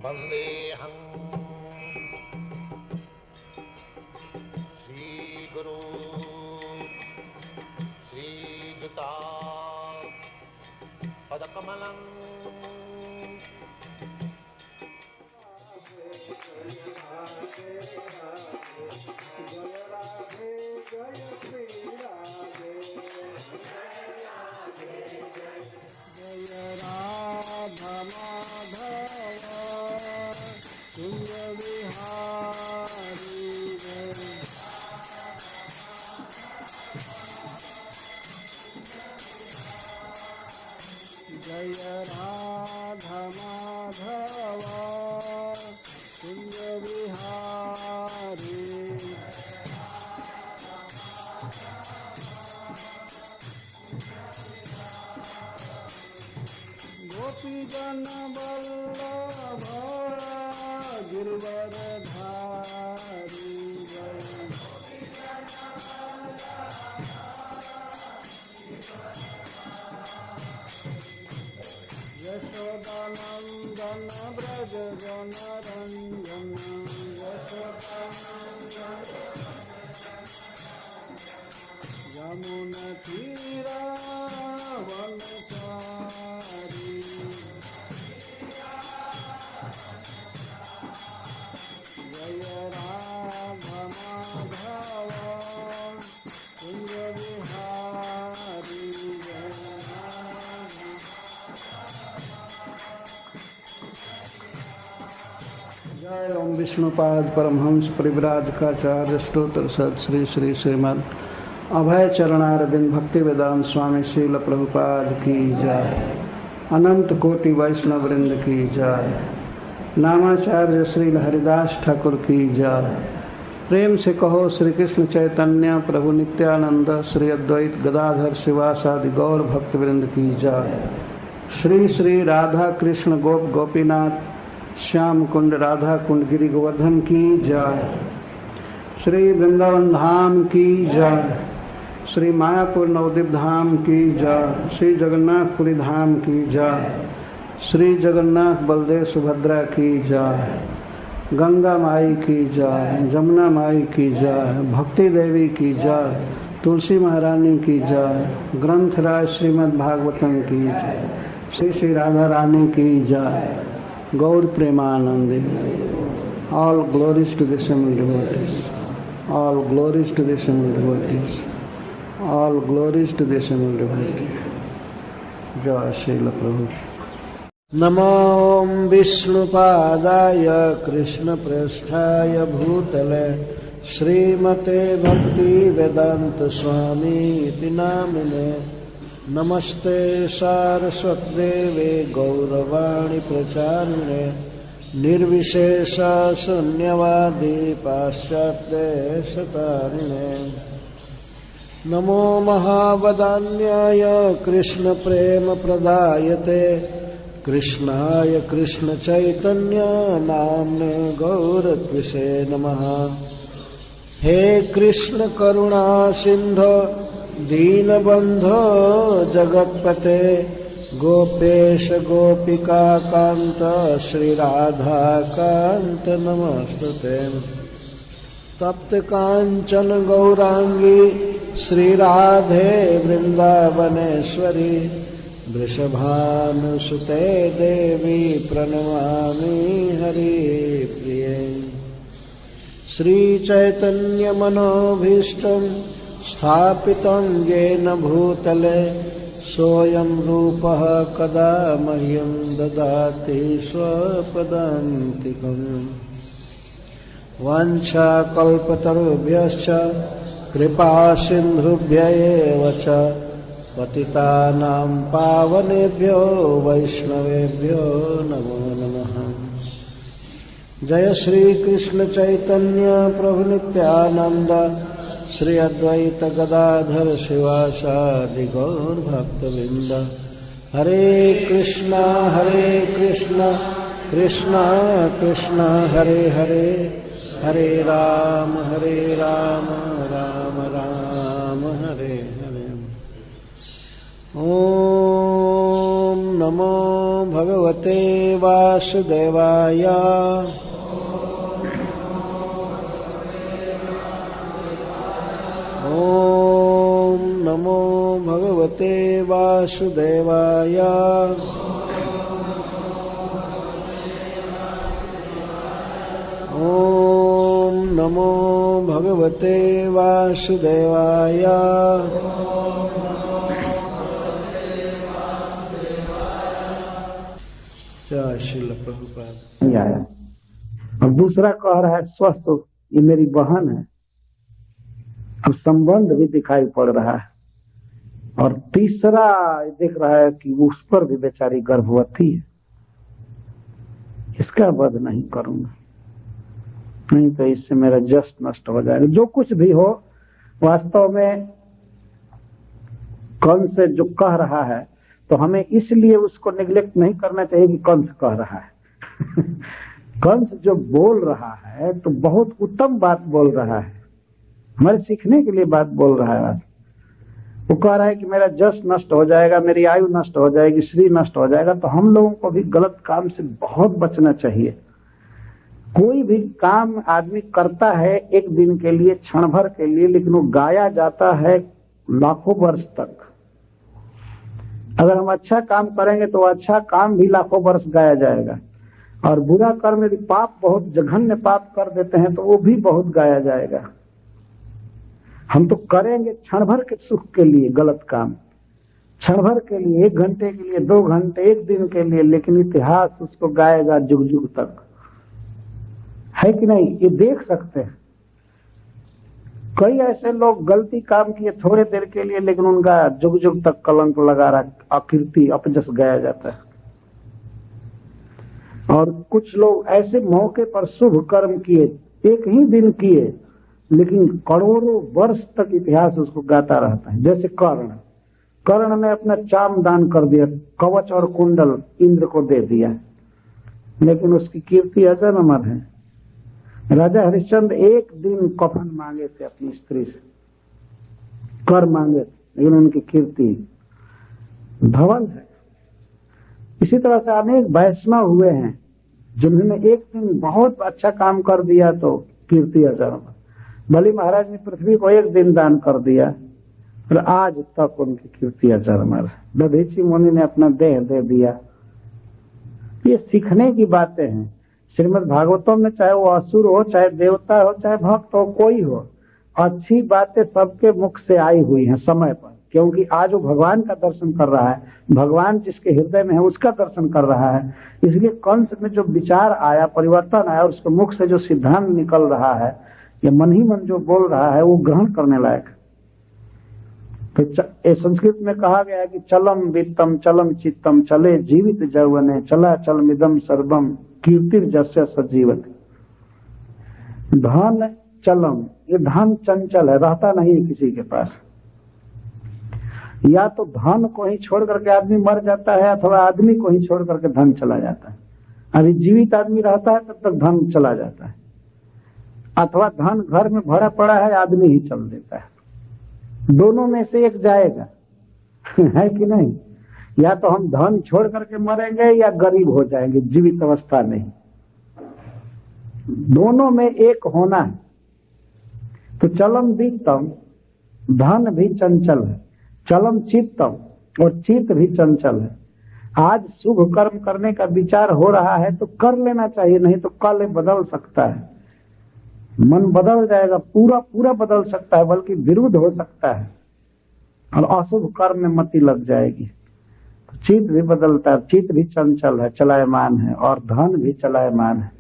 वंदेहं श्रीगुरु श्रीयुता पदकमलं जय राधा माधव कुंज बिहारी गोपी जन वल्लभ गिरवरधारी यशोदानंदन ब्रज जन रंजन यमुना तीरा वनचारी जय राधा माधव कुंज बिहारी जय ओम विष्णुपाद परमहंस परिव्राजकाचार्य स्तोत्र सद श्री श्री श्रीमद अभय चरणारविंद भक्ति वेदांत स्वामी श्रील प्रभुपाद की जय। अनंत कोटि वैष्णव वृंद की जय। नामाचार्य श्री हरिदास ठाकुर की जय। प्रेम से कहो श्री कृष्ण चैतन्य प्रभु नित्यानंद श्री अद्वैत गदाधर शिवासादि गौर भक्त वृंद की जय। श्री श्री राधा कृष्ण गोप गोपीनाथ श्याम कुंड राधा कुंड गिरि गोवर्धन की जय। श्री वृंदावन धाम की जय। श्री मायापुर नवद्वीप धाम की जय। श्री जगन्नाथपुरी धाम की जय। श्री जगन्नाथ बलदेव सुभद्रा की जय। गंगा माई की जय। जमुना माई की जय। भक्ति देवी की जय। तुलसी महारानी की जय। ग्रंथराज श्रीमद् भागवतम की जय। श्री श्री राधा रानी की जय। गौर Premanandi. All glories to the assembled devotees. All glories to the assembled devotees. All glories to the assembled devotees. जय श्रील प्रभु। नमो विष्णुपादाय कृष्णप्रेष्ठाय भूतले श्रीमते भक्ति वेदांत स्वामी इति नामिने। नमस्ते सारस्वतदेवे गौरवाणी प्रचारिणे निर्विशेष शून्यवादी पाश्चात्यदेशतारिणे। नमो महावदान्याय कृष्ण प्रेम प्रदायते कृष्णाय कृष्ण चैतन्य नाम्ने गौरत्विषे नमः। हे कृष्ण करुणा सिंधो दीनबंधो जगत्पते गोपेश गोपिका कांत श्री राधा कांत नमस्तुते। तप्त कांचन गौरांगी श्री राधे वृंदावनेश्वरी वृषभानुसुते देवी प्रणमामि हरिप्रिये। श्री चैतन्य मनोभीष्टं स्थापितं येन भूतले सोऽयं रूपः कदा मह्यं ददाति स्वपदान्तिकम्। वाञ्छाकल्पतरुभ्यश्च कृपा सिन्धुभ्य एव च पतितानां पावनेभ्यो वैष्णवेभ्यो नमो नमः। जय श्री कृष्ण चैतन्य प्रभु नित्यानंद श्री अद्वैत गदाधर शिवासादि गौर भक्तवृंद। हरे कृष्णा कृष्णा कृष्णा हरे हरे हरे राम राम राम हरे हरे। ओम नमो भगवते वासुदेवाय। ओम नमो भगवते वासुदेवाय। ओम नमो भगवते वासुदेवाय। जय श्रील प्रभुपाद। नहीं आया। और दूसरा कह रहा है स्वस्थ, ये मेरी बहन है। अब संबंध भी दिखाई पड़ रहा है। और तीसरा दिख रहा है कि उस पर भी बेचारी गर्भवती है। इसका वध नहीं करूंगा, नहीं तो इससे मेरा जस नष्ट हो जाएगा। जो कुछ भी हो, वास्तव में कंस से जो कह रहा है तो हमें इसलिए उसको निग्लेक्ट नहीं करना चाहिए कि कंस कह रहा है। कंस जो बोल रहा है तो बहुत उत्तम बात बोल रहा है, हमारे सीखने के लिए बात बोल रहा है। वो कह रहा है कि मेरा जस नष्ट हो जाएगा, मेरी आयु नष्ट हो जाएगी, श्री नष्ट हो जाएगा। तो हम लोगों को भी गलत काम से बहुत बचना चाहिए। कोई भी काम आदमी करता है एक दिन के लिए, क्षण भर के लिए, लेकिन वो गाया जाता है लाखों वर्ष तक। अगर हम अच्छा काम करेंगे तो अच्छा काम भी लाखों वर्ष गाया जाएगा, और बुरा कर्म यदि पाप, बहुत जघन्य पाप कर देते हैं तो वो भी बहुत गाया जाएगा। हम तो करेंगे क्षण भर के सुख के लिए गलत काम, क्षण भर के लिए, 1 घंटे के लिए, 2 घंटे, 1 दिन के लिए, लेकिन इतिहास उसको गाएगा जुग जुग तक, है कि नहीं? ये देख सकते हैं। कई ऐसे लोग गलती काम किए थोड़े देर के लिए, लेकिन उनका जुग जुग तक कलंक लगा रहा, अकीर्ति, अपजस गाया जाता है। और कुछ लोग ऐसे मौके पर शुभ कर्म किए, 1 ही दिन किए, लेकिन करोड़ों वर्ष तक इतिहास उसको गाता रहता है। जैसे कर्ण ने अपना चाम दान कर दिया, कवच और कुंडल इंद्र को दे दिया, लेकिन उसकी कीर्ति अजर अमर है। राजा हरिश्चंद्र 1 दिन कफन मांगे थे अपनी स्त्री से, कर मांगे, लेकिन उनकी कीर्ति धवल है। इसी तरह से अनेक वैष्णव हुए हैं जिन्होंने 1 दिन बहुत अच्छा काम कर दिया तो कीर्ति अजर। बलि महाराज ने पृथ्वी को 1 दिन दान कर दिया और आज तक उनकी कीर्ति अजर अमर है। दधीचि मुनि ने अपना देह दे दिया। ये सीखने की बातें हैं। श्रीमद् भागवतम में चाहे वो असुर हो, चाहे देवता हो, चाहे भक्त हो, कोई हो, अच्छी बातें सबके मुख से आई हुई हैं समय पर, क्योंकि आज वो भगवान का दर्शन कर रहा है, भगवान जिसके हृदय में है उसका दर्शन कर रहा है। इसलिए कंस में जो विचार आया, परिवर्तन आया, और उसके मुख से जो सिद्धांत निकल रहा है, या मन ही मन जो बोल रहा है, वो ग्रहण करने लायक। तो संस्कृत में कहा गया है कि चलम वित्तम चलम चित्तम, चले जीवित जौवने, चला चलमिदम सर्वम कीर्तिर जस्य सजीवत। धन चलम, ये धन चंचल है, रहता नहीं है किसी के पास। या तो धन को ही छोड़ करके आदमी मर जाता है, अथवा आदमी को ही छोड़ करके धन चला जाता है। अभी जीवित आदमी रहता है तब तक धन चला जाता है, अथवा धन घर में भरा पड़ा है, आदमी ही चल देता है। दोनों में से एक जाएगा। है कि नहीं? या तो हम धन छोड़ करके मरेंगे या गरीब हो जाएंगे जीवित अवस्था में। दोनों में एक होना है। तो चलम वित्तम, धन भी चंचल है, चलम चित्तम, और चित्त भी चंचल है। आज शुभ कर्म करने का विचार हो रहा है तो कर लेना चाहिए, नहीं तो कल बदल सकता है, मन बदल जाएगा, पूरा पूरा बदल सकता है, बल्कि विरुद्ध हो सकता है, और अशुभ कर्म में मति लग जाएगी। तो चित्त भी बदलता है, चित्त भी चंचल है, चलायमान है, और धन भी चलायमान है।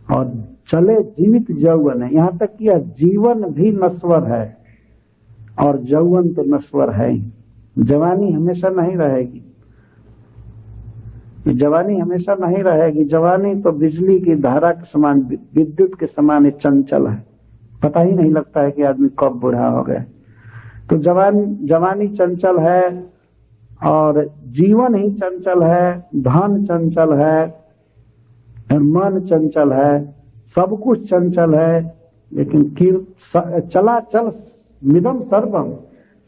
और चले जीवित यौवन है, यहाँ तक कि जीवन भी नश्वर है, और यौवन तो नश्वर है ही। जवानी हमेशा नहीं रहेगी, जवानी हमेशा नहीं रहेगी। जवानी तो बिजली की धारा के समान, विद्युत के समान चंचल है, पता ही नहीं लगता है कि आदमी कब बूढ़ा हो गया। तो जवानी चंचल है, और जीवन ही चंचल है, धन चंचल है, मन चंचल है, सब कुछ चंचल है। लेकिन चला चल मिदम सर्वम,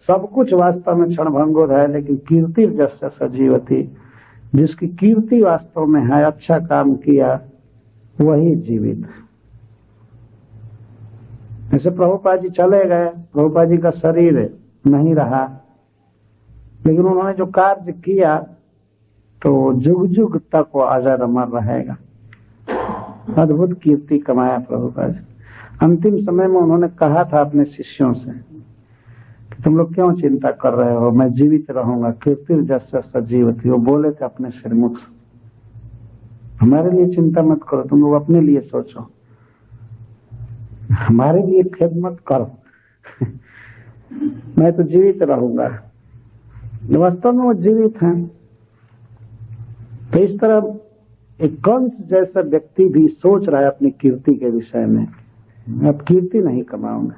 सब कुछ वास्तव में क्षणभंगुर है, लेकिन कीर्ति जस्य सजीवती, जिसकी कीर्ति वास्तव में है, अच्छा काम किया, वही जीवित है। ऐसे प्रभुपाद जी चले गए, प्रभुपाद जी का शरीर नहीं रहा, लेकिन उन्होंने जो कार्य किया तो जुग जुग तक वो अजर अमर रहेगा। अद्भुत कीर्ति कमाया प्रभुपाद जी। अंतिम समय में उन्होंने कहा था अपने शिष्यों से कि तुम लोग क्यों चिंता कर रहे हो, मैं जीवित रहूंगा, कीर्ति जैसे सजीवती। वो बोले थे अपने श्रीमुख से, हमारे लिए चिंता मत करो, तुम लोग अपने लिए सोचो, हमारे लिए खेद मत करो, मैं तो जीवित रहूंगा। वास्तव में वो जीवित हैं। तो इस तरह एक कंस जैसा व्यक्ति भी सोच रहा है अपनी कीर्ति के विषय में, अब कीर्ति नहीं कमाऊंगा।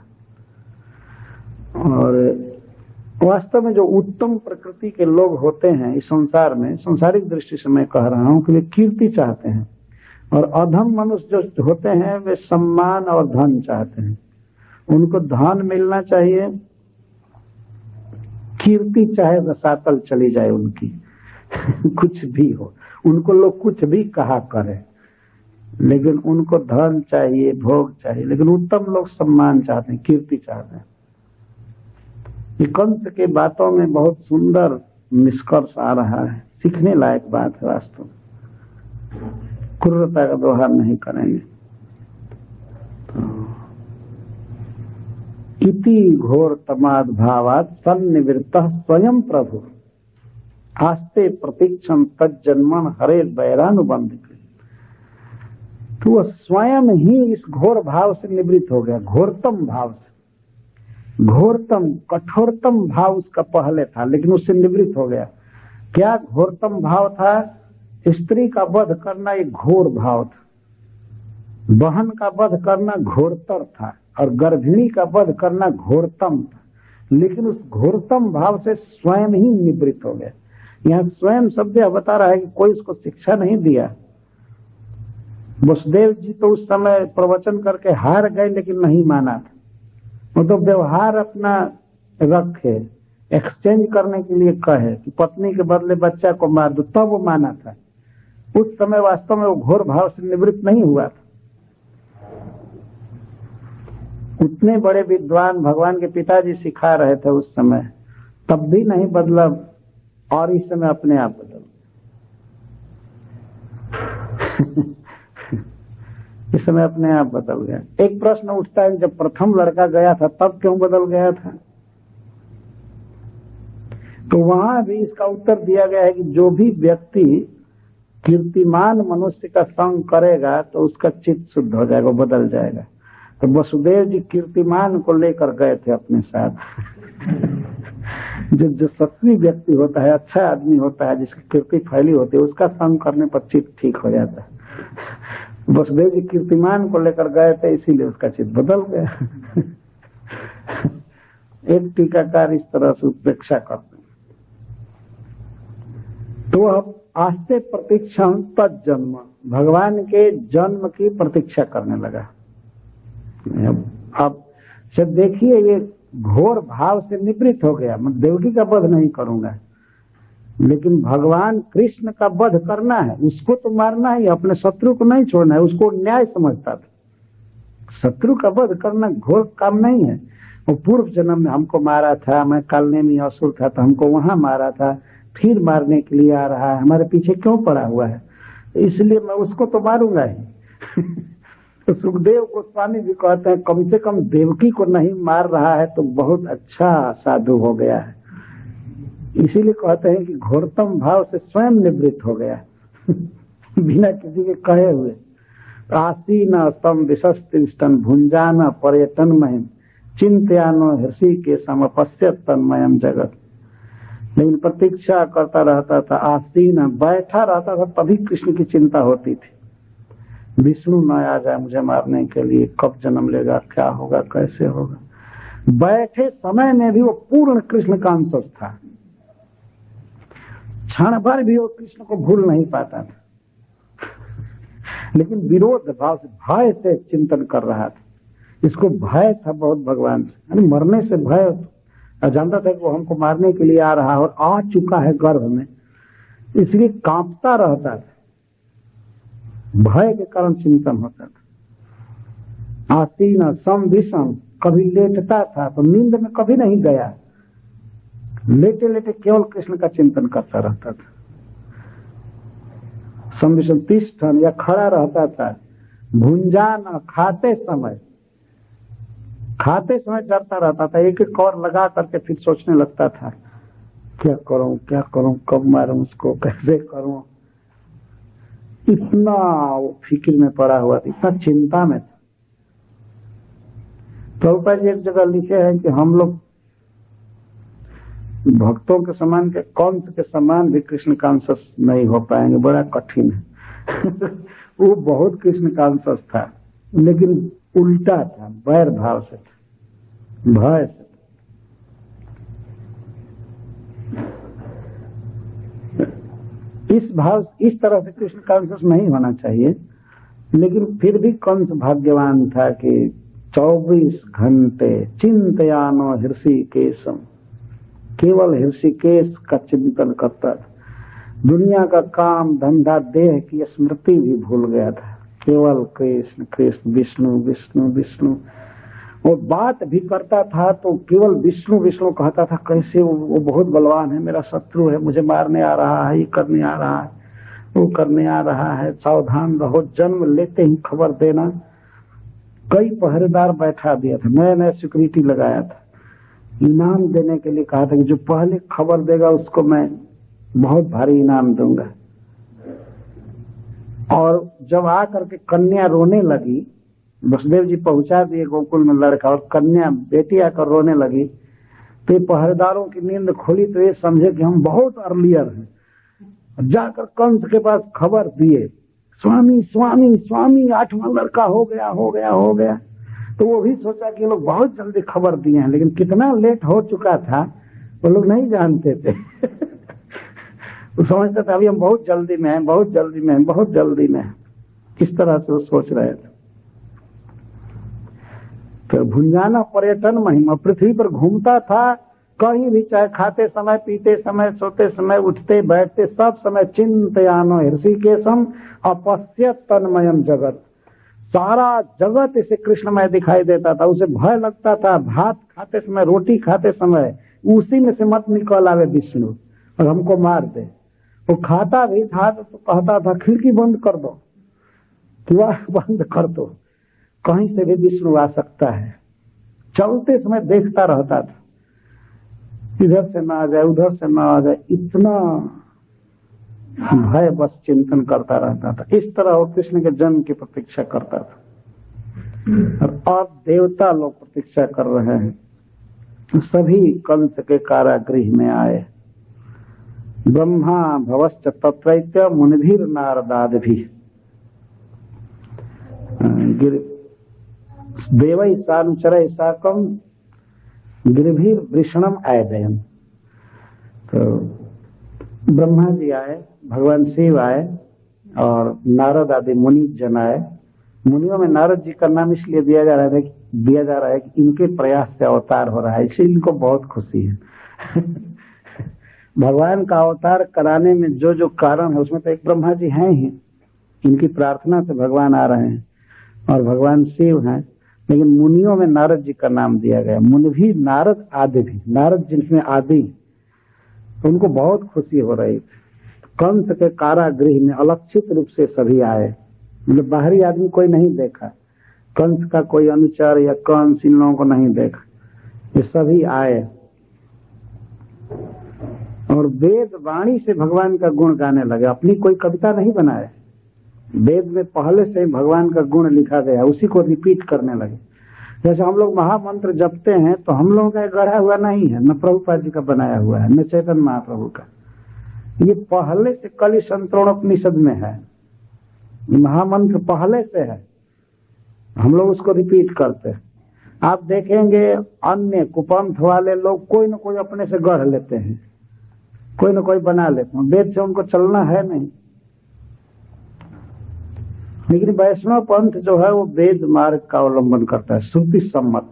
और वास्तव में जो उत्तम प्रकृति के लोग होते हैं इस संसार में, सांसारिक दृष्टि से मैं कह रहा हूं कि वे कीर्ति चाहते हैं, और अधम मनुष्य जो होते हैं वे सम्मान और धन चाहते हैं। उनको धन मिलना चाहिए, कीर्ति चाहे रसातल चली जाए उनकी कुछ भी हो, उनको लोग कुछ भी कहा करे, लेकिन उनको धन चाहिए, भोग चाहिए। लेकिन उत्तम लोग सम्मान चाहते हैं, कीर्ति चाहते हैं। ये कंस के बातों में बहुत सुंदर निष्कर्ष आ रहा है, सीखने लायक बात है वास्तव में। क्रूरता का व्यवहार नहीं करेंगे। इति घोर तमाद भावात सन्निवृत्त स्वयं प्रभु आस्ते प्रतीक्षण तज्जन्मन हरे वैरानुबंध। तो वह स्वयं ही इस घोर भाव से निवृत्त हो गया, घोरतम भाव से। घोरतम कठोरतम भाव उसका पहले था, लेकिन उससे निवृत्त हो गया। क्या घोरतम भाव था? स्त्री का वध करना एक घोर भाव था, बहन का वध करना घोरतर था, और गर्भिणी का वध करना घोरतम था। लेकिन उस घोरतम भाव से स्वयं ही निवृत्त हो गया। यहाँ स्वयं शब्द बता रहा है कि कोई उसको शिक्षा नहीं दिया। वसुदेव जी तो उस समय प्रवचन करके हार गए, लेकिन नहीं माना था। वो तो व्यवहार अपना रखे, एक्सचेंज करने के लिए कहे कि पत्नी के बदले बच्चा को मार दो, तब वो माना था। उस समय वास्तव में वो घोर भाव से निवृत्त नहीं हुआ था। उतने बड़े विद्वान भगवान के पिताजी सिखा रहे थे उस समय, तब भी नहीं बदला, और इस समय अपने आप बदल इस समय अपने आप बदल गया। एक प्रश्न उठता है, जब प्रथम लड़का गया था तब क्यों बदल गया था? तो वहां भी इसका उत्तर दिया गया है कि जो भी व्यक्ति कीर्तिमान मनुष्य का संग करेगा तो उसका चित्त शुद्ध हो जाएगा, बदल जाएगा। तो वसुदेव जी कीर्तिमान को लेकर गए थे अपने साथ जो यशस्वी व्यक्ति होता है, अच्छा आदमी होता है, जिसकी कीर्ति फैली होती है, उसका संग करने पर चित्त ठीक हो जाता है। वसुदेव जी कीर्तिमान को लेकर गए थे, इसीलिए उसका चित्त बदल गया। एक टीकाकार इस तरह से उपेक्षा करते हैं। तो अब आस्ते प्रतीक्षण तज्जन्म, भगवान के जन्म की प्रतीक्षा करने लगा। अब जब देखिए ये घोर भाव से निवृत्त हो गया, मैं देवकी का वध नहीं करूंगा, लेकिन भगवान कृष्ण का वध करना है, उसको तो मारना है, अपने शत्रु को नहीं छोड़ना है। उसको न्याय समझता था, शत्रु का वध करना घोर काम नहीं है। वो पूर्व जन्म में हमको मारा था, मैं कालनेमी असुर था तो हमको वहां मारा था, फिर मारने के लिए आ रहा है, हमारे पीछे क्यों पड़ा हुआ है, इसलिए मैं उसको तो मारूंगा ही। तो सुखदेव गोस्वामी भी कहते हैं कम से कम देवकी को नहीं मार रहा है तो बहुत अच्छा साधु हो गया है। इसीलिए कहते हैं कि घोरतम भाव से स्वयं निवृत्त हो गया बिना किसी के कहे हुए। आसीन सम विशस्तिष्ठन भुंजान पर्यटन महिम चिंत्यानो हृषि के समपश्यत तन्मयम जगत। लेकिन प्रतीक्षा करता रहता था, आसीन बैठा रहता था, तभी कृष्ण की चिंता होती थी। विष्णु न आ जाए मुझे मारने के लिए, कब जन्म लेगा, क्या होगा, कैसे होगा। बैठे समय में भी वो पूर्ण कृष्ण का अंश था, क्षण भर भी वो कृष्ण को भूल नहीं पाता था। लेकिन विरोध भाव से, भय से चिंतन कर रहा था। इसको भय था बहुत भगवान से, यानी मरने से भय। जानता था कि वो हमको मारने के लिए आ रहा है और आ चुका है गर्भ में, इसलिए कांपता रहता था, भय के कारण चिंतन होता था। आसीन सम विषम, कभी लेटता था तो नींद में कभी नहीं गया, लेटे लेटे केवल कृष्ण का चिंतन करता रहता था। सम विषम तिष्ठन, या खड़ा रहता था। भुंजान, खाते समय डरता रहता था, एक एक और लगा करके फिर सोचने लगता था क्या करूं, कब मारूं उसको, कैसे करूं। इतना वो फिक्र में पड़ा हुआ था, इतना चिंता में था। प्रभुपाद जी एक जगह लिखे हैं कि हम लोग भक्तों के समान के कंस के समान भी कृष्ण कॉन्शियस नहीं हो पाएंगे, बड़ा कठिन है। वो बहुत कृष्ण कॉन्शियस था, लेकिन उल्टा था, वैर भाव से था, भय से। इस तरह से कृष्ण कॉन्शियस नहीं होना चाहिए, लेकिन फिर भी कंस भाग्यवान था कि 24 घंटे चिंतयानो हृषिकेशम, केवल हृषिकेश का चिंतन करता था। दुनिया का काम धंधा देह की स्मृति भी भूल गया था, केवल कृष्ण कृष्ण, विष्णु विष्णु विष्णु। वो बात भी करता था तो केवल विष्णु विष्णु कहता था, कैसे वो बहुत बलवान है, मेरा शत्रु है, मुझे मारने आ रहा है, ये करने आ रहा है, वो करने आ रहा है, सावधान रहो, जन्म लेते ही खबर देना। कई पहरेदार बैठा दिया था, नया नया सिक्योरिटी लगाया था, इनाम देने के लिए कहा था कि जो पहले खबर देगा उसको मैं बहुत भारी इनाम दूंगा। और जब आकर के कन्या रोने लगी, वसुदेव जी पहुंचा दिए गोकुल में लड़का, और कन्या बेटी आकर रोने लगी, तो पहरेदारों की नींद खुली तो ये समझे कि हम बहुत अर्लियर हैं। जाकर कंस के पास खबर दिए, स्वामी स्वामी स्वामी 8वां लड़का हो गया हो गया हो गया। तो वो भी सोचा कि लोग बहुत जल्दी खबर दिए हैं, लेकिन कितना लेट हो चुका था वो लोग नहीं जानते थे। वो समझते थे अभी हम बहुत जल्दी में हैं, बहुत जल्दी में हैं, बहुत जल्दी में हैं। इस तरह से वो सोच रहे थे। तो भुंजाना पर्यटन महिमा, पृथ्वी पर घूमता था कहीं भी, चाहे खाते समय, पीते समय, सोते समय, उठते बैठते, सब समय चिंतयानो हृषिकेशम अपश्यत तन्मयम जगत, सारा जगत इसे कृष्णमय दिखाई देता था। उसे भय लगता था भात खाते समय, रोटी खाते समय, उसी में से मत निकल आवे विष्णु और हमको मार दे। वो खाता भी था तो कहता था खिड़की बंद कर दो, द्वार बंद कर दो, कहीं से भी विष्णु आ सकता है। चलते समय देखता रहता था, इधर से ना आ जाए, उधर से ना आ जाए, इतना भय बस चिंतन करता रहता था। इस तरह वो कृष्ण के जन्म की प्रतीक्षा करता था। और देवता लोग प्रतीक्षा कर रहे हैं, सभी कंस के कारागृह में आए। ब्रह्मा भवश्च तत्रैत्य मुनिभिर नारदादि देवै सानुचरै साकम गिरिभिर वृषणम आयदयन। तो ब्रह्मा जी आए, भगवान शिव आए और नारद आदि मुनि जन आए। मुनियों में नारद जी का नाम इसलिए दिया जा रहा है कि इनके प्रयास से अवतार हो रहा है, इसलिए इनको बहुत खुशी है। भगवान का अवतार कराने में जो जो कारण है उसमें तो एक ब्रह्मा जी हैं ही, इनकी प्रार्थना से भगवान आ रहे हैं और भगवान शिव हैं। लेकिन मुनियों में नारद जी का नाम दिया गया, मुनि भी नारद आदि भी, नारद जिनमें आदि, तो उनको बहुत खुशी हो रही थी। कंस के कारागृह में अलक्षित रूप से सभी आए, मतलब बाहरी आदमी कोई नहीं देखा, कंस का कोई अनुचर या कंस इन लोगों को नहीं देखा, ये सभी आए और वेद वाणी से भगवान का गुण गाने लगे। अपनी कोई कविता नहीं बनाए, वेद में पहले से भगवान का गुण लिखा गया, उसी को रिपीट करने लगे। जैसे हम लोग महामंत्र जपते हैं तो हम लोगों का गढ़ा हुआ नहीं है, न प्रभुपाद जी का बनाया हुआ है, न चैतन्य महाप्रभु का, ये पहले से कलि संतरोपनिषद में है, महामंत्र पहले से है, हम लोग उसको रिपीट करते हैं। आप देखेंगे अन्य कुपंथ वाले लोग कोई न कोई अपने से गढ़ लेते हैं, कोई न कोई बना लेते हैं, वेद से उनको चलना है नहीं। लेकिन वैष्णव पंथ जो है वो वेद मार्ग का अवलंबन करता है, श्रुति सम्मत।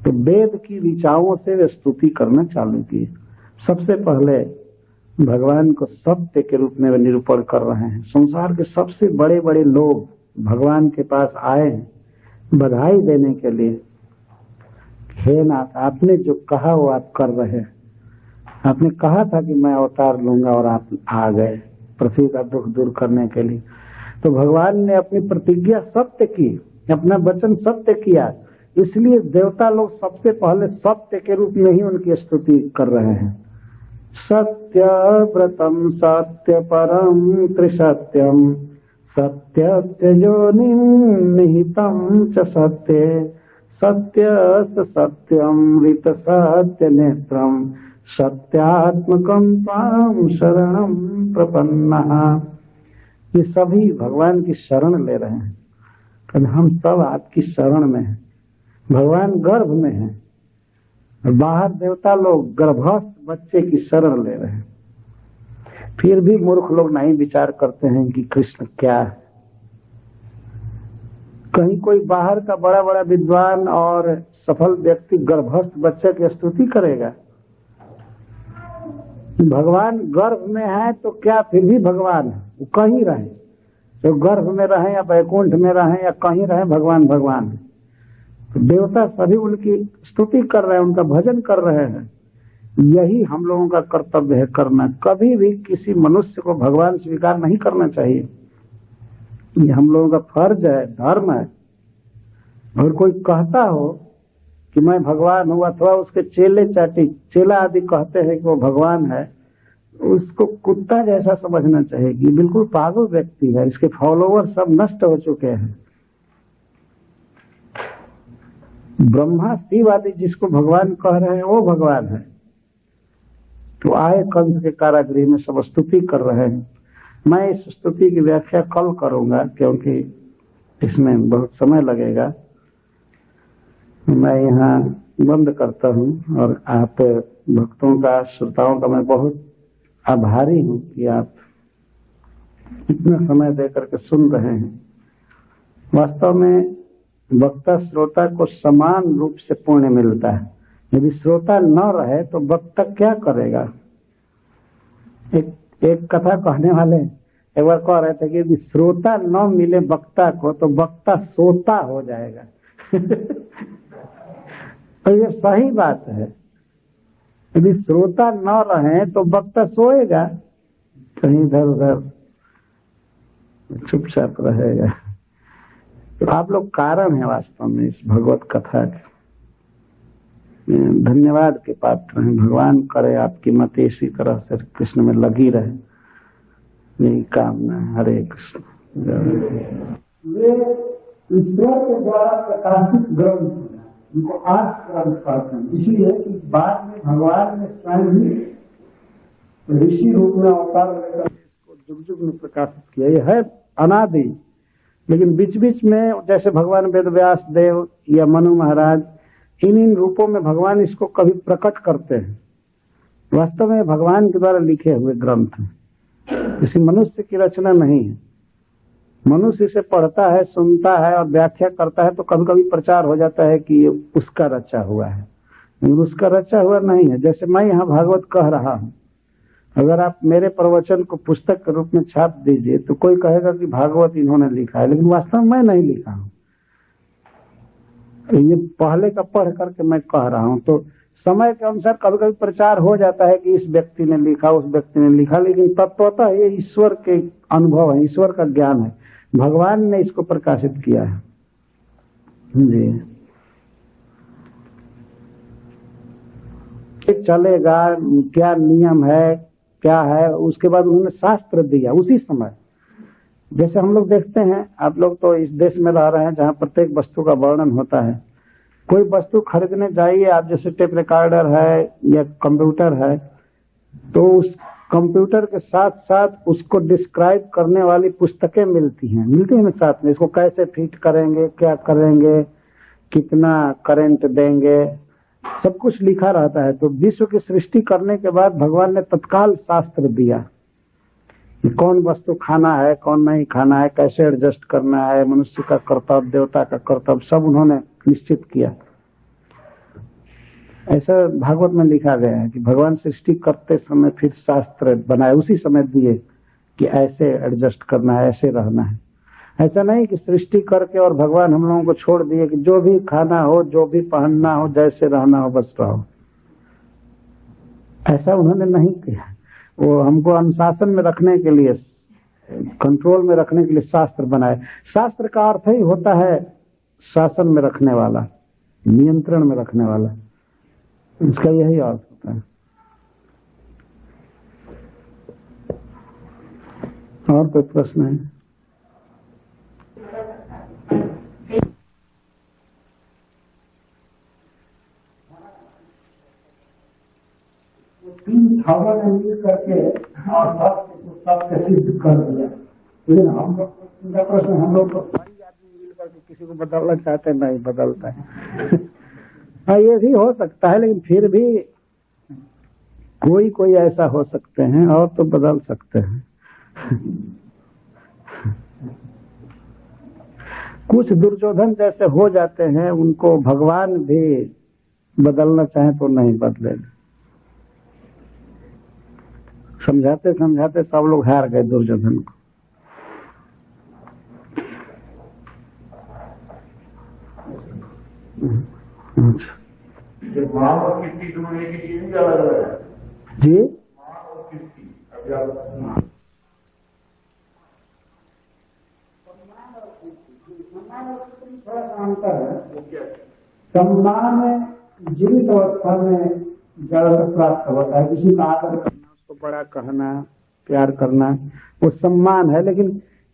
तो वेद की ऋचाओं से वे स्तुति करना चालू किए। सबसे पहले भगवान को सत्य के रूप में निरूपण कर रहे हैं। संसार के सबसे बड़े बड़े लोग भगवान के पास आए हैं बधाई देने के लिए। हे नाथ, आपने जो कहा वो आप कर रहे हैं। आपने कहा था कि मैं अवतार लूंगा और आप आ गए पृथ्वी का दुख दूर करने के लिए। तो भगवान ने अपनी प्रतिज्ञा सत्य की, अपना वचन सत्य किया, इसलिए देवता लोग सबसे पहले सत्य के रूप में ही उनकी स्तुति कर रहे हैं। सत्य व्रतम सत्य परम त्रिसत्यम सत्यस्य योनिं निहितं च सत्ये सत्यस्य सत्यमृत सत्य नेत्रम सत्यात्मकं त्वां शरणं प्रपन्नः। ये सभी भगवान की शरण ले रहे हैं। तो हम सब आपकी शरण में हैं। भगवान गर्भ में है और बाहर देवता लोग गर्भस्थ बच्चे की शरण ले रहे हैं। फिर भी मूर्ख लोग नहीं विचार करते हैं कि कृष्ण क्या है। कहीं कोई बाहर का बड़ा बड़ा विद्वान और सफल व्यक्ति गर्भस्थ बच्चे की स्तुति करेगा? भगवान गर्भ में है तो क्या फिर भी भगवान है, वो कहीं रहे, तो गर्भ में रहे या वैकुंठ में रहे या कहीं रहे, भगवान भगवान है। तो देवता सभी उनकी स्तुति कर रहे हैं, उनका भजन कर रहे हैं। यही हम लोगों का कर्तव्य है करना। कभी भी किसी मनुष्य को भगवान स्वीकार नहीं करना चाहिए। ये हम लोगों का फर्ज है, धर्म है। और कोई कहता हो कि मैं भगवान हूँ, अथवा उसके चेला आदि कहते हैं कि वो भगवान है, उसको कुत्ता जैसा समझना चाहिए कि बिल्कुल पागल व्यक्ति है। इसके फॉलोवर सब नष्ट हो चुके हैं। ब्रह्मा शिव आदि जिसको भगवान कह रहे हैं वो भगवान है। तो आए कंस के कारागृह में सब स्तुति कर रहे हैं। मैं इस स्तुति की व्याख्या कल करूंगा क्योंकि इसमें बहुत समय लगेगा। मैं यहाँ बंद करता हूँ और आप भक्तों का, श्रोताओं का मैं बहुत आभारी हूँ कि आप इतना समय देकर के सुन रहे हैं। वास्तव में वक्ता श्रोता को समान रूप से पुण्य मिलता है। यदि श्रोता न रहे तो वक्ता क्या करेगा? एक कथा कहने वाले एक बार कह रहे थे कि यदि श्रोता न मिले वक्ता को तो वक्ता सोता हो जाएगा। तो ये सही बात है। यदि श्रोता न रहे तो वक्ता सोएगा, कहीं इधर उधर चुपचाप रहेगा। तो आप लोग कारण है वास्तव में इस भगवत कथा के। धन्यवाद के पात्र हैं। भगवान करे आपकी मत इसी तरह से कृष्ण में लगी रहे, यही कामना है। हरे कृष्ण। वे ईश्वर के द्वारा प्रकाशित ग्रंथ, उनको आर्ष ग्रंथ कहते हैं, इसलिए कि बाद में भगवान ने स्वयं ही ऋषि रूप में अवतार लेकर इसको जुग जुग में प्रकाशित किया। ये है अनादि, लेकिन बीच बीच में जैसे भगवान वेदव्यास देव या मनु महाराज, इन रूपों में भगवान इसको कभी प्रकट करते हैं। वास्तव में भगवान के द्वारा लिखे हुए ग्रंथ हैं, किसी मनुष्य की रचना नहीं है। मनुष्य इसे पढ़ता है, सुनता है और व्याख्या करता है तो कभी कभी प्रचार हो जाता है कि ये उसका रचा हुआ है, लेकिन उसका रचा हुआ नहीं है। जैसे मैं यहाँ भागवत कह रहा हूँ, अगर आप मेरे प्रवचन को पुस्तक के रूप में छाप दीजिए तो कोई कहेगा कि भागवत इन्होंने लिखा है, लेकिन वास्तव में मैं नहीं लिखा हूँ। ये पहले का पढ़ करके मैं कह रहा हूँ। तो समय के अनुसार कभी कभी प्रचार हो जाता है कि इस व्यक्ति ने लिखा, उस व्यक्ति ने लिखा, लेकिन तत्वतः ये ईश्वर के अनुभव है, ईश्वर का ज्ञान है। भगवान ने इसको प्रकाशित किया है जी। चलेगा क्या नियम है, क्या है, उसके बाद उन्होंने शास्त्र दिया उसी समय। जैसे हम लोग देखते हैं, आप लोग तो इस देश में रह रहे हैं जहाँ प्रत्येक वस्तु का वर्णन होता है। कोई वस्तु खरीदने जाइए आप, जैसे टेप रिकॉर्डर है या कंप्यूटर है, तो उस कंप्यूटर के साथ साथ उसको डिस्क्राइब करने वाली पुस्तकें मिलती हैं ना साथ में। इसको कैसे फिट करेंगे, क्या करेंगे, कितना करंट देंगे, सब कुछ लिखा रहता है। तो विश्व की सृष्टि करने के बाद भगवान ने तत्काल शास्त्र दिया, कौन वस्तु खाना है, कौन नहीं खाना है, कैसे एडजस्ट करना है, मनुष्य का कर्तव्य, देवता का कर्तव्य, सब उन्होंने निश्चित किया। ऐसा भागवत में लिखा गया है कि भगवान सृष्टि करते समय फिर शास्त्र बनाए, उसी समय दिए कि ऐसे एडजस्ट करना है, ऐसे रहना है। ऐसा नहीं कि सृष्टि करके और भगवान हम लोगों को छोड़ दिए कि जो भी खाना हो, जो भी पहनना हो, जैसे रहना हो बस रहो। ऐसा उन्होंने नहीं किया। वो हमको अनुशासन में रखने के लिए, कंट्रोल में रखने के लिए शास्त्र बनाए। शास्त्र का अर्थ ही होता है शासन में रखने वाला, नियंत्रण में रखने वाला, इसका यही अर्थ होता है। और कोई प्रश्न है? तीन भावों ने मिल करके और सबसे सिद्ध कर दिया। लेकिन हम लोग प्रश्न, हम लोग तो कई आदमी मिल करके किसी को बदलना चाहते नहीं, बदलता है। हाँ, ये भी हो सकता है, लेकिन फिर भी कोई ऐसा हो सकते हैं और तो बदल सकते हैं। कुछ दुर्योधन जैसे हो जाते हैं, उनको भगवान भी बदलना चाहे तो नहीं बदलेगा। समझाते समझाते सब लोग हार गए दुर्योधन को। जी, सम्मान जीवित अवस्था में जड़ प्राप्त होता है। किसी का आदर करना, उसको बड़ा कहना, प्यार करना, वो सम्मान है। लेकिन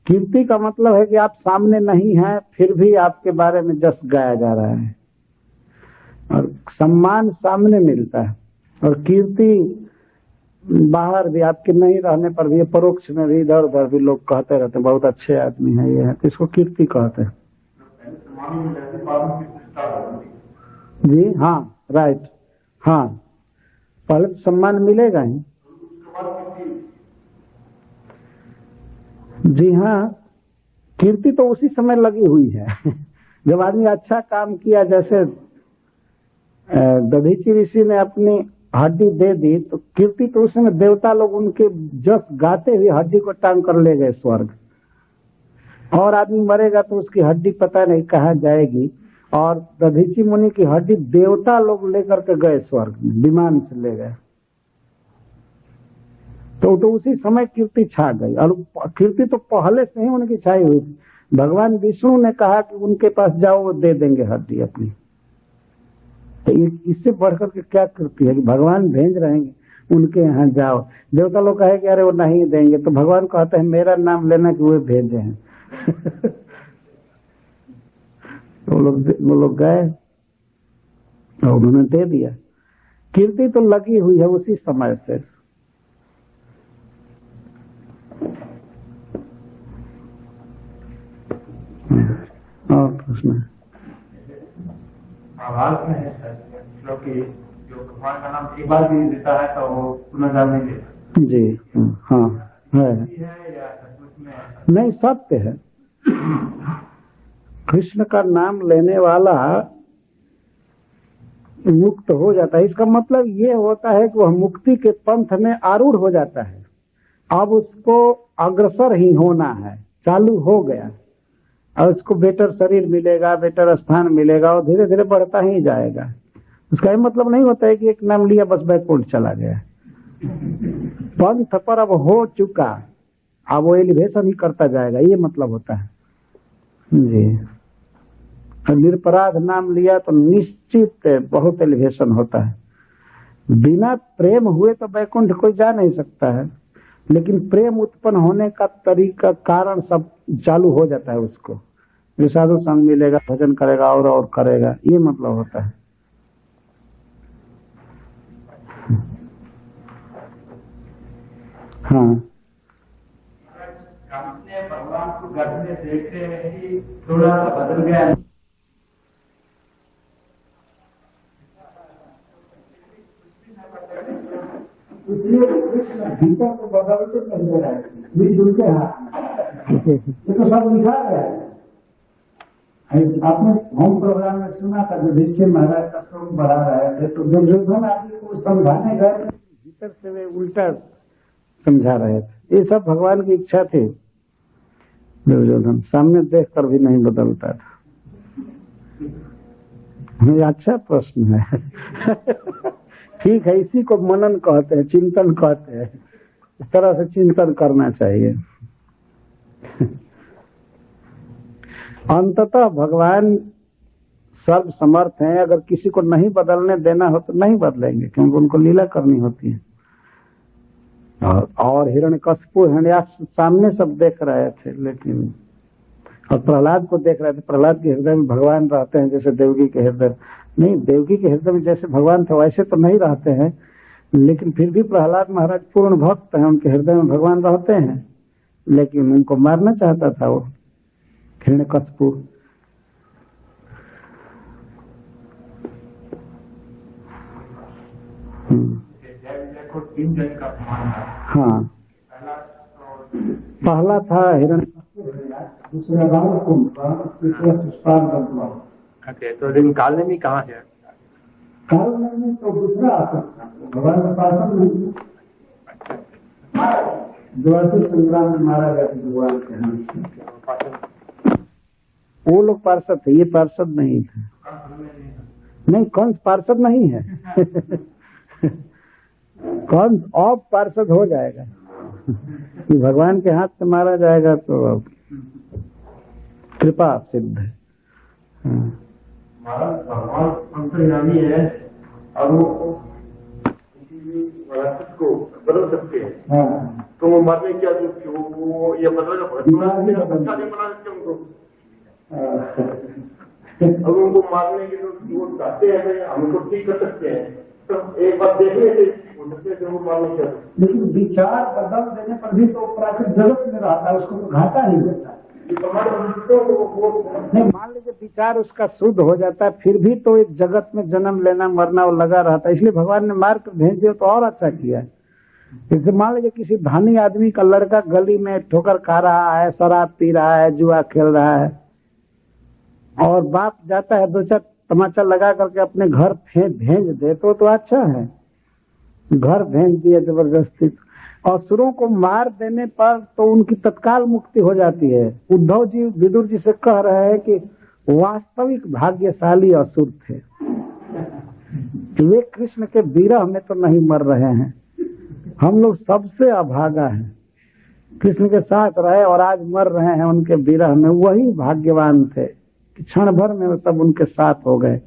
कीर्ति का मतलब है कि आप सामने नहीं हैं, फिर भी आपके बारे में जस गाया जा रहा है। और सम्मान सामने मिलता है, और कीर्ति बाहर भी, आपके नहीं रहने पर भी, परोक्ष में भी, इधर उधर भी लोग कहते रहते हैं बहुत अच्छे आदमी है ये है, तो इसको कीर्ति कहते हैं। जी हाँ, राइट, हाँ, पहले तो सम्मान मिलेगा ही। जी हाँ, कीर्ति तो उसी समय लगी हुई है जब आदमी अच्छा काम किया। जैसे दधीचि ऋषि ने अपनी हड्डी दे दी, तो कीर्ति तो उस समय देवता लोग उनके जस गाते हुए हड्डी को टांग कर ले गए स्वर्ग। और आदमी मरेगा तो उसकी हड्डी पता नहीं कहाँ जाएगी, और दधीचि मुनि की हड्डी देवता लोग लेकर के गए स्वर्ग में, विमान से ले गए। तो उसी समय कीर्ति छा गई। और कीर्ति तो पहले से ही उनकी छाई हुई थी। भगवान विष्णु ने कहा कि उनके पास जाओ, वो दे देंगे हड्डी अपनी। तो इससे बढ़कर के क्या कीर्ति है कि भगवान भेज रहेंगे उनके यहाँ जाओ। देवता लोग कहे कि अरे वो नहीं देंगे, तो भगवान कहते हैं मेरा नाम लेना कि वो भेजे हैं वो लोग गए और उन्होंने दे दिया। कीर्ति तो लगी हुई है उसी समय से। और प्रश्न आवाज में है क्योंकि जो भगवान का नाम एक बार भी देता है तो वो पुनर्जन्म नहीं देता। जी हाँ, है या उसमें नहीं, सत्य है। कृष्ण का नाम लेने वाला मुक्त हो जाता है। इसका मतलब ये होता है कि वह मुक्ति के पंथ में आरूढ़ हो जाता है। अब उसको अग्रसर ही होना है, चालू हो गया, और उसको बेटर शरीर मिलेगा, बेटर स्थान मिलेगा, और धीरे धीरे बढ़ता ही जाएगा। उसका ये मतलब नहीं होता है कि एक नाम लिया बस बैकुंठ चला गया। पंथ पर अब हो चुका, अब वो एलिवेशन ही करता जाएगा, ये मतलब होता है जी। निरपराध नाम लिया तो निश्चित बहुत एलिवेशन होता है। बिना प्रेम हुए तो बैकुंठ कोई जा नहीं सकता है, लेकिन प्रेम उत्पन्न होने का तरीका, कारण सब चालू हो जाता है उसको। साधु संग मिलेगा, भजन करेगा और करेगा, ये मतलब होता है। हाँ, अपने भगवान को घर में देखते ही थोड़ा बदल गया। इसलिए कृष्ण भीतर को बदलते नहीं रहे, मिलजुल के हाथ, ये तो सब लिखा गया है। आपने होम प्रोग्राम में सुना था युधिष्ठिर महाराज का स्वरूप बढ़ा रहे थे, तो दुर्योधन आदमी को समझाने गए भीतर से वे उल्टा समझा रहे थे। ये सब भगवान की इच्छा थी। दुर्योधन सामने देखकर भी नहीं बदलता था। ये अच्छा प्रश्न है। ठीक है, इसी को मनन कहते हैं, चिंतन कहते हैं। इस तरह से चिंतन करना चाहिए। अंततः भगवान सर्व समर्थ हैं। अगर किसी को नहीं बदलने देना हो तो नहीं बदलेंगे, क्योंकि उनको लीला करनी होती है। और हिरण्यकशिपु हिरण्याक्ष सामने सब देख रहे थे, लेकिन और प्रहलाद को देख रहे थे। प्रहलाद के हृदय में भगवान रहते हैं जैसे देवकी के हृदय नहीं, देवकी के हृदय में जैसे भगवान थे वैसे तो नहीं रहते हैं, लेकिन फिर भी प्रहलाद महाराज पूर्ण भक्त हैं, उनके हृदय में भगवान रहते हैं। लेकिन उनको मारना चाहता था वो हिरण्यकशिपु। हाँ, पहला था हिरण्यकशिपु, दूसरा रावण, तीसरा पुष्पांजलि। ओके, तो लेकिन कालनेमी कहाँ है? कालनेमी तो दूसरा आसन था, भगवान का पार्षद नहीं। द्वादश संग्राम में मारा गया था भगवान के हाथ से। वो लोग पार्षद थे, ये पार्षद नहीं थे। नहीं, कंस पार्षद नहीं है। कंस अब पार्षद हो जाएगा कि भगवान के हाथ से मारा जाएगा तो अब कृपा सिद्ध है। भगवान अंतर्यामी है और वो को बदल सकते हैं। हाँ। तो वो मरने क्या वो ये बदल अच्छा नहीं बना सकते उनको। अब उनको मारने के लिए वो चाहते हैं, हम उनको ठीक कर सकते हैं। तो एक बार देखने से वो मारने क्या, लेकिन विचार बदल देने पर भी तो प्राकृतिक जगत में रहता है, उसको घाटा नहीं देता। नहीं, मान लीजिए विचार उसका शुद्ध हो जाता है, फिर भी तो एक जगत में जन्म लेना मरना वो लगा रहता है। इसलिए भगवान ने मार कर भेज दिया तो और अच्छा किया है। जैसे मान लीजिए किसी धनी आदमी का लड़का गली में ठोकर खा रहा है, शराब पी रहा है, जुआ खेल रहा है, और बाप जाता है दो चार तमाचा लगा करके अपने घर भेज दे तो अच्छा है। घर भेज दिया जबरदस्ती। असुरों को मार देने पर तो उनकी तत्काल मुक्ति हो जाती है। उद्धव जी विदुर जी से कह रहे हैं कि वास्तविक भाग्यशाली असुर थे, वे कृष्ण के विरह में तो नहीं मर रहे हैं। हम लोग सबसे अभागा हैं, कृष्ण के साथ रहे और आज मर रहे हैं उनके विरह में। वही भाग्यवान थे कि क्षण भर में वो सब उनके साथ हो गए,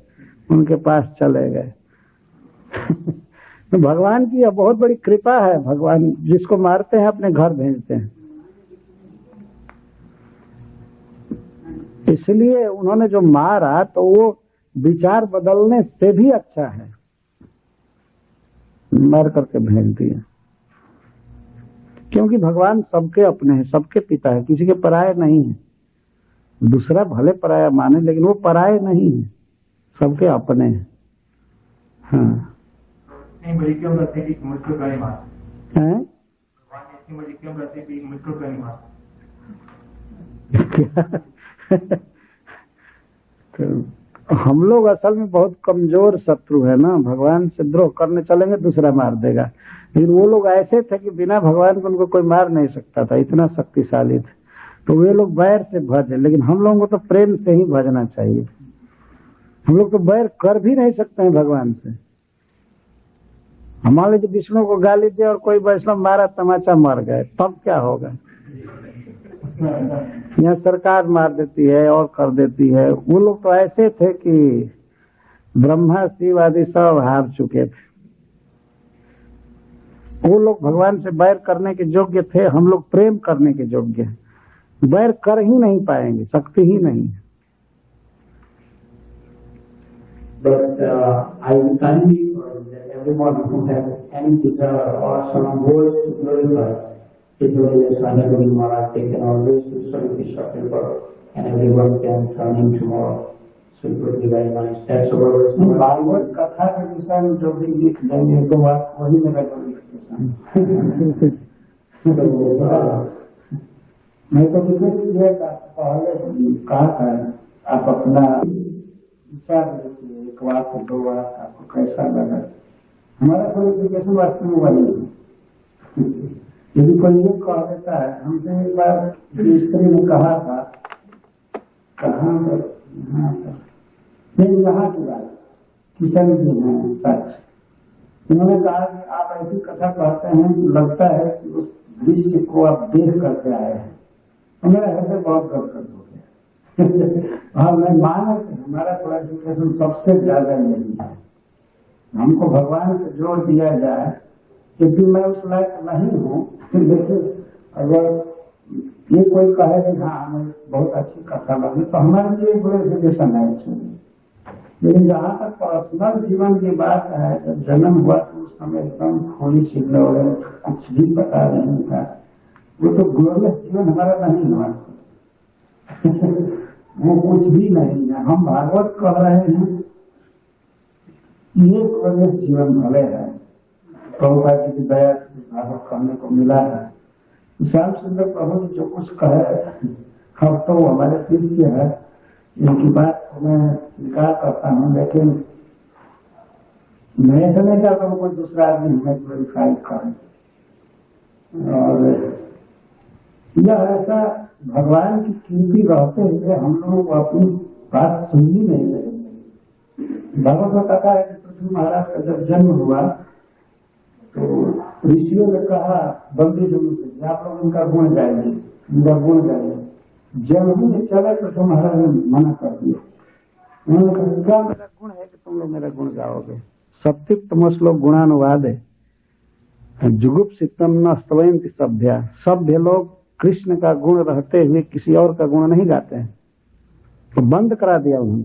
उनके पास चले गए। तो भगवान की यह बहुत बड़ी कृपा है। भगवान जिसको मारते हैं अपने घर भेजते हैं। इसलिए उन्होंने जो मारा तो वो विचार बदलने से भी अच्छा है, मार करके भेज दिया। क्योंकि भगवान सबके अपने हैं, सबके पिता है, किसी के पराये नहीं है। दूसरा भले पराया माने, लेकिन वो पराये नहीं है, सबके अपने हैं। हाँ, बड़ी क्यों रहती थी मुझको कहीं मार है? भगवान इतनी बड़ी क्यों रहती थी मुझको कहीं मार? तो हम लोग असल में बहुत कमजोर शत्रु है ना। भगवान से द्रोह करने चलेंगे दूसरा मार देगा, लेकिन वो लोग ऐसे थे कि बिना भगवान को उनको कोई मार नहीं सकता था, इतना शक्तिशाली थे। तो वे लोग बैर से भजे, लेकिन हम लोगों को तो प्रेम से ही भजना चाहिए। हम लोग तो बैर कर भी नहीं सकते हैं भगवान से। हमारे जो विष्णु को गाली दे और कोई वैष्णव मारा तमाचा मर गए, तब क्या होगा? यहाँ सरकार मार देती है और कर देती है। वो लोग तो ऐसे थे कि ब्रह्मा शिव आदि सब हार चुके थे। वो लोग भगवान से बैर करने के योग्य थे, हम लोग प्रेम करने के योग्य हैं। बैर कर ही नहीं पाएंगे, शक्ति ही नहीं है। But I would kindly urge that everyone who has any desire or some words to glorify His Holiness Swami Maharaj, they can always do so with the Shakti and everyone can turn in tomorrow. So it would be very nice. That's our Bhagavat कथा के विषय में जो भी लिख देंगे तो बात वही मेरा नहीं तो पहले कहा था आप अपना विचार देखिए, एक बार को 2 बार आपको कैसा लगा। हमारा क्वालिफिकेशन वास्तव में वही है। यदि कोई ये कह देता है, हमसे एक बार स्त्री ने कहा था, कहाँ पर, नहीं यहाँ की बात, किशन जी हैं सच, उन्होंने कहा कि आप ऐसी कथा कहते हैं कि लगता है कि उस दृश्य को आप देख करके आए हैं। तो मेरा हृदय बहुत गदगद हो गया। हाँ, मैं माना कि हमारा क्वालिफिकेशन सबसे ज्यादा यही है। हमको भगवान से जोड़ दिया जाए, क्योंकि मैं उस लायक नहीं हूँ। लेकिन अगर ये कोई कहे कि हाँ हमें बहुत अच्छी कथा लगी, तो हमारे लिए क्वालिफिकेशन है इसमें। लेकिन जहाँ तक पर्सनल जीवन की बात है, जब जन्म हुआ तो उस समय एकदम थोड़ी सी लोग कुछ भी पता नहीं था। वो तो ग्लोरियस जीवन हमारा नहीं हुआ। वो कुछ भी नहीं है। हम भागवत कह रहे हैं, ये ग्लोरियस जीवन भले है। प्रभुपाद जी की दया से भागवत कहने को मिला है। श्याम सुंदर प्रभु ने जो कुछ कहे, हम तो हमारे शिष्य है, इनकी बात मैं स्वीकार करता हूँ, लेकिन मैं ऐसा नहीं चाहता हूँ कोई दूसरा आदमी हमें क्वालिफाई करे। और यह ऐसा भगवान की कीमती रहते हुए हम लोगों को अपनी बात सुननी नहीं चाहिए। भगवत में कथा है कि पृथ्वी महाराज का जब जन्म हुआ तो ऋषियों ने कहा बंदी जन्म से, आप लोग उनका गुण गाइए, उनका गुण गाइए। जब ही चले तो महाराज ने मना कर दिया। उन्होंने कहा क्या मेरा गुण है कि तुम लोग मेरा गुण गाओगे? सत्युक्त श्लोक गुणानुवाद है। जुगुप्सितम न स्तवयन्ति सभ्या। सभ्य लोग कृष्ण का गुण रहते हुए किसी और का गुण नहीं गाते हैं, तो बंद करा दिया उन्होंने।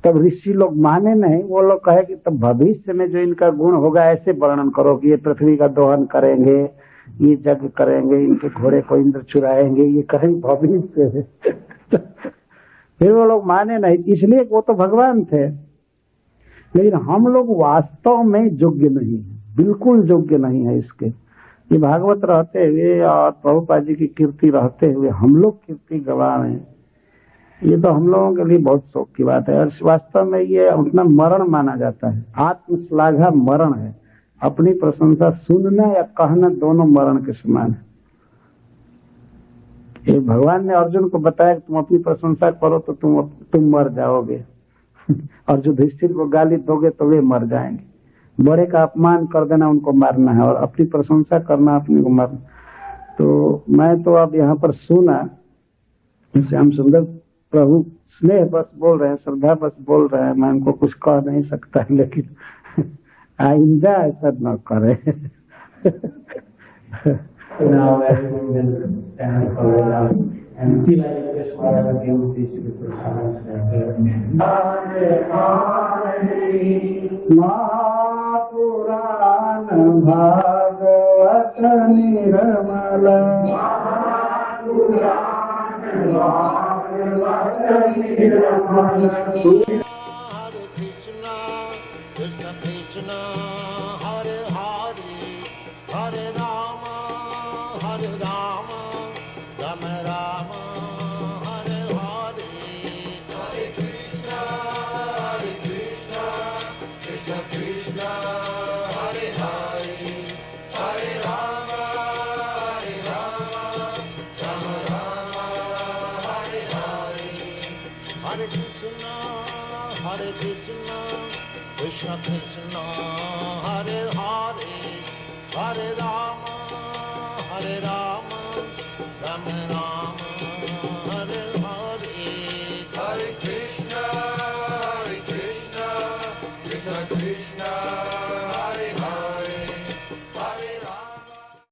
तब ऋषि लोग माने नहीं, वो लोग कहे कि तब भविष्य में जो इनका गुण होगा ऐसे वर्णन करो कि ये पृथ्वी का दोहन करेंगे, ये यज्ञ करेंगे, इनके घोड़े को इंद्र चुराएंगे, ये कहीं भविष्य है। फिर वो लोग माने नहीं, इसलिए वो तो भगवान थे। लेकिन हम लोग वास्तव में योग्य नहीं है, बिल्कुल योग्य नहीं है इसके। ये भागवत रहते हुए और प्रभुपाद जी की कीर्ति रहते हुए हम लोग कीर्ति गवा रहे हैं, ये तो हम लोगों के लिए बहुत शौक की बात है। और वास्तव में ये अपना मरण माना जाता है। आत्मश्लाघा मरण है। अपनी प्रशंसा सुनना या कहना दोनों मरण के समान है। ये भगवान ने अर्जुन को बताया कि तुम अपनी प्रशंसा करो तो तुम मर जाओगे, और जो युधिष्ठिर को गाली दोगे तो वे मर जाएंगे। बड़े का अपमान कर देना उनको मारना है, और अपनी प्रशंसा करना अपने को मारना। तो मैं तो अब यहाँ पर सुना, श्याम सुंदर प्रभु स्नेह बस बोल रहे हैं, श्रद्धा बस बोल रहे हैं, मैं उनको कुछ कह नहीं सकता, लेकिन आइंदा ऐसा न करे। पुराण भागवत निर्मल Hare Krishna, Krishna Krishna, Hare Hare, Hare Rama, Hare Rama, Rama Rama, Hare Hare, Hare Krishna, Krishna Krishna, Hare Hare, Hare Rama, Rama Rama, Hare Hare. Hare Krishna, Krishna Krishna, Hare Hare, Hare Rama, Hare Rama.